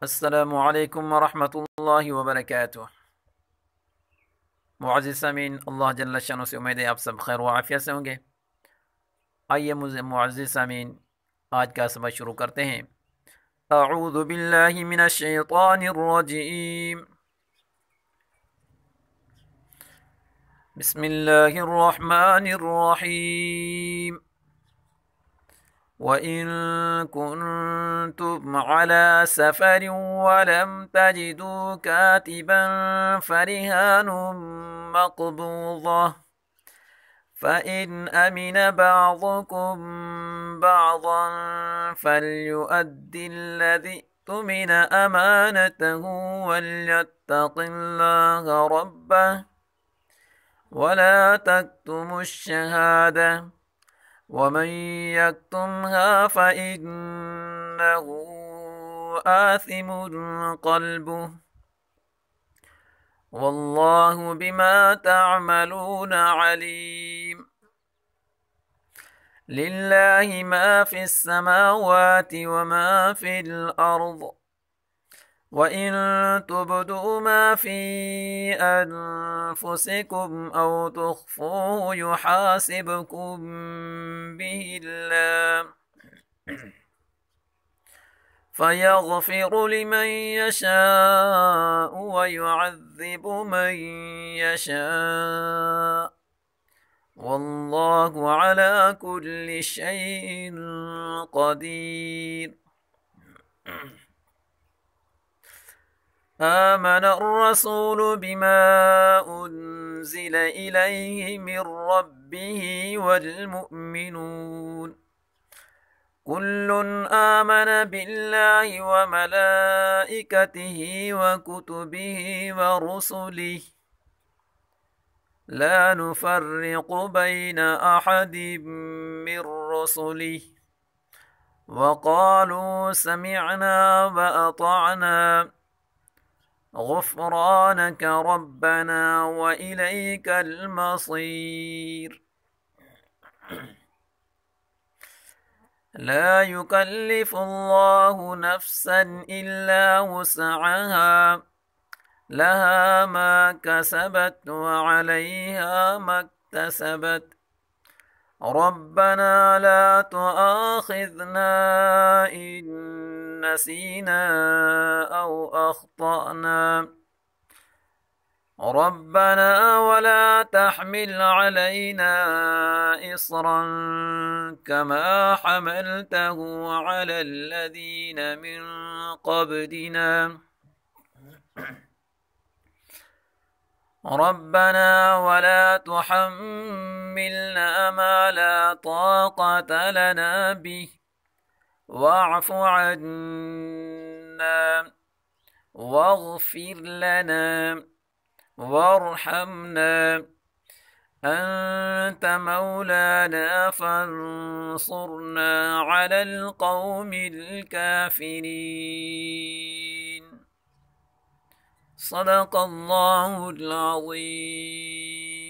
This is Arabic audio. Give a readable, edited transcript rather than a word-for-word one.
अस्सलामुअलैकुम वरहमतुल्लाहि वबरकातुह। मुअज़्ज़िज़ सामीन, अल्लाह जल्ल शानो से उम्मीद है आप सब खैर व आफियत से होंगे। आइए मुअज़्ज़िज़ सामीन, आज का सबक शुरू करते हैं। अऊज़ु बिल्लाहि मिनश शैतानिर रजीम। बिस्मिल्लाहिर रहमानिर रहीम। वइन कुन्तुम अला सफरिन वलम तजिदू कातिबन फरिहानुम मक़बूज़ा फ़इन अमिन बअज़ुकुम बअज़न फ़ल्युअद्दि الذي اؤْتُمِنَ أمانته وليتق الله ربه ولا تكتموا الشهادة ومن يكتمها فإنه آثم قلبه والله بما تعملون عليم. لله ما في السماوات وما في الأرض وإن تبدوا ما في أنفسكم أو تخفوه يحاسبكم به الله فيغفر لمن يشاء ويعذب من يشاء والله على كل شيء قدير. آمن الرسول بما أنزل إليه من ربه والمؤمنون كل آمن بالله وملائكته وكتبه ورسله لا نفرق بين أحد من رسله وقالوا سمعنا وأطعنا غفرانك ربنا وإليك المصير. لا يكلف الله نفسا إلا وسعها لها ما كسبت وعليها ما اكتسبت ربنا لا تؤاخذنا إن نسينا أو أخطأنا ربنا ولا تحمل علينا إصرا كما حملته على الذين من قبلنا ربنا ولا تحملنا ما لا طاقة لنا به واعف عنا واغفر لنا وارحمنا أنت مولانا فانصرنا على القوم الكافرين. صدق الله العظيم.